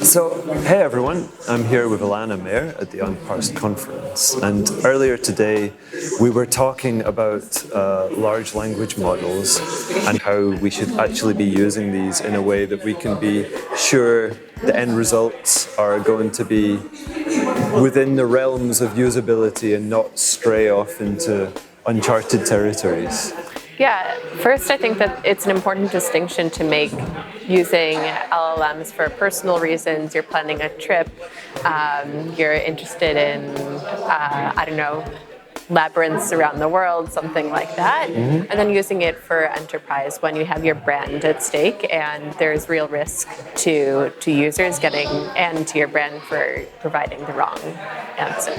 So, hey everyone, I'm here with Ilana Meir at the Unparsed conference, and earlier today we were talking about large language models and how we should actually be using these in a way that we can be sure the end results are going to be within the realms of usability and not stray off into uncharted territories. Yeah, first I think that it's an important distinction to make using LLMs for personal reasons. You're planning a trip, you're interested in, labyrinths around the world, something like that. And then using it for enterprise when you have your brand at stake and there's real risk to users getting and to your brand for providing the wrong answer.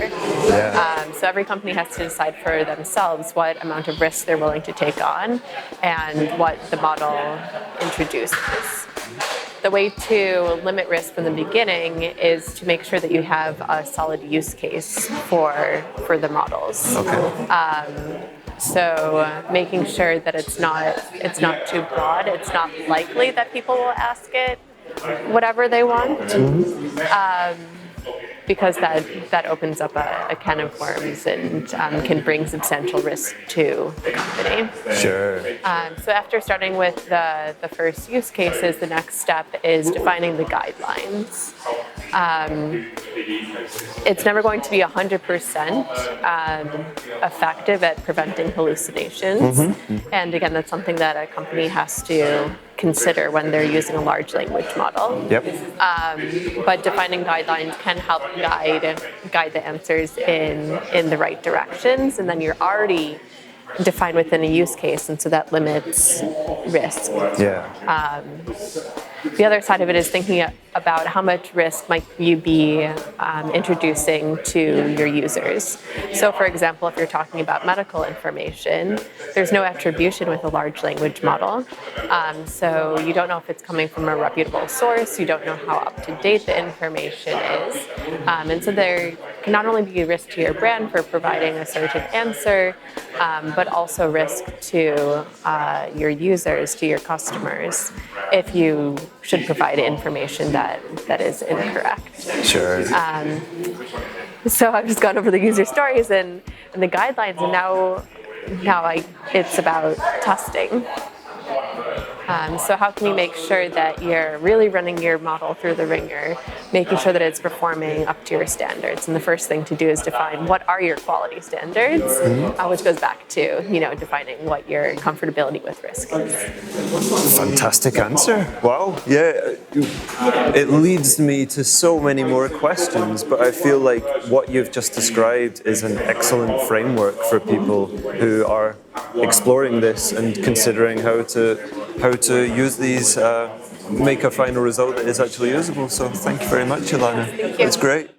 Yeah. So every company has to decide for themselves what amount of risk they're willing to take on and what the model introduces. The way to limit risk from the beginning is to make sure that you have a solid use case for the models. Okay. So making sure that it's not too broad. It's not likely that people will ask it whatever they want, because that opens up a can of worms and can bring substantial risk to the company. Sure. So after starting with the first use cases, the next step is defining the guidelines. It's never going to be 100% effective at preventing hallucinations. And again, that's something that a company has to consider when they're using a large language model. Yep. But defining guidelines can help guide the answers in the right directions, and then you're already defined within a use case, and so that limits risk. Yeah. The other side of it is thinking about how much risk might you be introducing to your users. So for example, if you're talking about medical information, there's no attribution with a large language model. So you don't know if it's coming from a reputable source, you don't know how up to date the information is. And so there can not only be a risk to your brand for providing a certain answer, but also risk to your users, to your customers, if you should provide information that is incorrect. Sure. So I've just gone over the user stories and the guidelines, and now it's about testing. So how can you make sure that you're really running your model through the ringer, making sure that it's performing up to your standards? And the first thing to do is define what are your quality standards, which goes back to defining what your comfortability with risk is. Fantastic answer. Wow. Yeah. It leads me to so many more questions, but I feel like what you've just described is an excellent framework for people who are exploring this and considering how to use these, make a final result that is actually usable. So thank you very much, Ilana. Thank you. It's great.